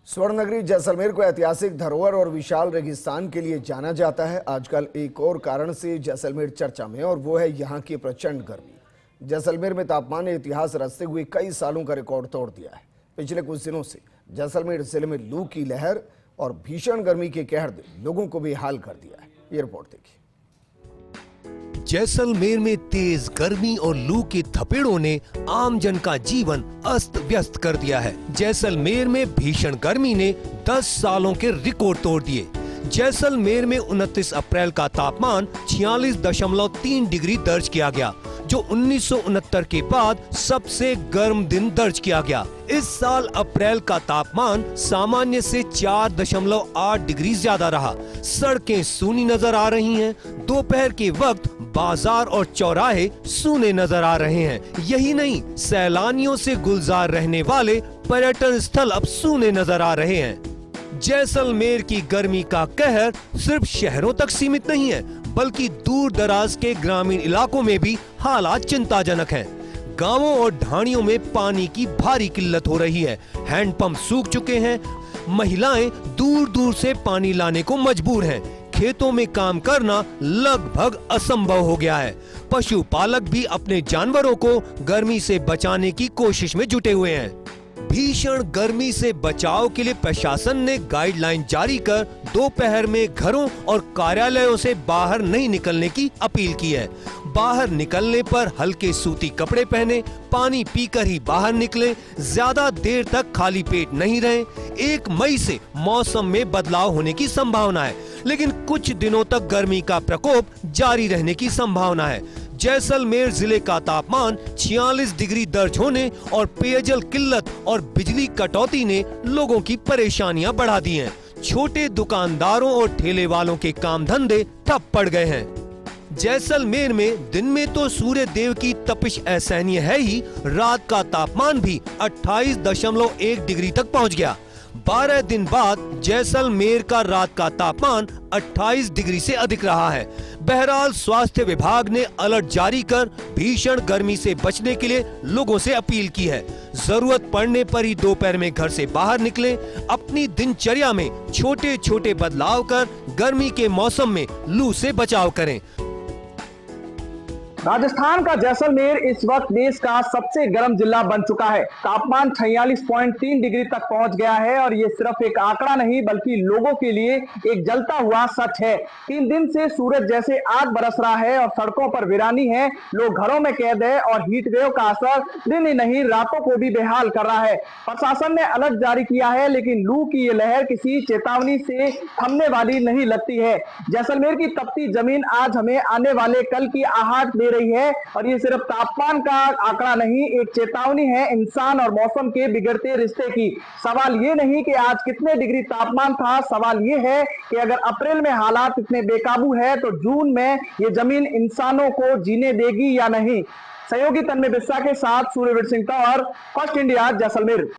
स्वर्ण नगरी जैसलमेर को ऐतिहासिक धरोहर और विशाल रेगिस्तान के लिए जाना जाता है। आजकल एक और कारण से जैसलमेर चर्चा में, और वो है यहाँ की प्रचंड गर्मी। जैसलमेर में तापमान ने इतिहास रचते हुए कई सालों का रिकॉर्ड तोड़ दिया है। पिछले कुछ दिनों से जैसलमेर जिले में लू की लहर और भीषण गर्मी के कहर ने लोगों को बेहाल कर दिया है। ये रिपोर्ट देखिए। जैसलमेर में तेज गर्मी और लू के थपेड़ों ने आम जन का जीवन अस्त व्यस्त कर दिया है। जैसलमेर में भीषण गर्मी ने 10 सालों के रिकॉर्ड तोड़ दिए। जैसलमेर में 29 अप्रैल का तापमान 46.3 डिग्री दर्ज किया गया, जो 1969 के बाद सबसे गर्म दिन दर्ज किया गया। इस साल अप्रैल का तापमान सामान्य से 4.8 डिग्री ज्यादा रहा। सड़कें सूनी नजर आ रही हैं। दोपहर के वक्त बाजार और चौराहे सूने नजर आ रहे हैं। यही नहीं, सैलानियों से गुलजार रहने वाले पर्यटन स्थल अब सूने नजर आ रहे हैं। जैसलमेर की गर्मी का कहर सिर्फ शहरों तक सीमित नहीं है, बल्कि दूर दराज के ग्रामीण इलाकों में भी हालात चिंताजनक हैं। गांवों और ढाणियों में पानी की भारी किल्लत हो रही है। हैंडपंप सूख चुके हैं। महिलाएं दूर दूर से पानी लाने को मजबूर हैं। खेतों में काम करना लगभग असंभव हो गया है। पशुपालक भी अपने जानवरों को गर्मी से बचाने की कोशिश में जुटे हुए हैं। भीषण गर्मी से बचाव के लिए प्रशासन ने गाइडलाइन जारी कर दोपहर में घरों और कार्यालयों से बाहर नहीं निकलने की अपील की है। बाहर निकलने पर हल्के सूती कपड़े पहने, पानी पीकर ही बाहर निकलें, ज्यादा देर तक खाली पेट नहीं रहें। 1 मई से मौसम में बदलाव होने की संभावना है, लेकिन कुछ दिनों तक गर्मी का प्रकोप जारी रहने की संभावना है। जैसलमेर जिले का तापमान 46 डिग्री दर्ज होने और पेयजल किल्लत और बिजली कटौती ने लोगों की परेशानियां बढ़ा दी हैं। छोटे दुकानदारों और ठेले वालों के काम धंधे ठप पड़ गए हैं। जैसलमेर में दिन में तो सूर्य देव की तपिश असहनीय है ही, रात का तापमान भी 28.1 डिग्री तक पहुंच गया। 12 दिन बाद जैसलमेर का रात का तापमान 28 डिग्री से अधिक रहा है। बहरहाल स्वास्थ्य विभाग ने अलर्ट जारी कर भीषण गर्मी से बचने के लिए लोगों से अपील की है। जरूरत पड़ने पर ही दोपहर में घर से बाहर निकलें। अपनी दिनचर्या में छोटे छोटे बदलाव कर गर्मी के मौसम में लू से बचाव करें। राजस्थान का जैसलमेर इस वक्त देश का सबसे गर्म जिला बन चुका है। तापमान 46.3 डिग्री तक पहुंच गया है और ये सिर्फ एक आंकड़ा नहीं, बल्कि लोगों के लिए एक जलता हुआ सच है। 3 दिन से सूरज जैसे आग बरस रहा है और सड़कों पर वीरानी है। लोग घरों में कैद है और हीट वेव का असर दिन ही नहीं रातों को भी बेहाल कर रहा है। प्रशासन ने अलर्ट जारी किया है, लेकिन लू की ये लहर किसी चेतावनी से थमने वाली नहीं लगती है। जैसलमेर की तपती जमीन आज हमें आने वाले कल की आहट दे रही है, और ये सिर्फ तापमान का आंकड़ा नहीं, एक चेतावनी है इंसान और मौसम के बिगड़ते रिश्ते की। सवाल ये नहीं कि आज कितने डिग्री तापमान था, सवाल ये है कि अगर अप्रैल में हालात इतने बेकाबू है तो जून में ये जमीन इंसानों को जीने देगी या नहीं। सहयोगी तन्मय बिस्सा के साथ सूर्यवीर सिंह तौर, फर्स्ट इंडिया, जैसलमेर।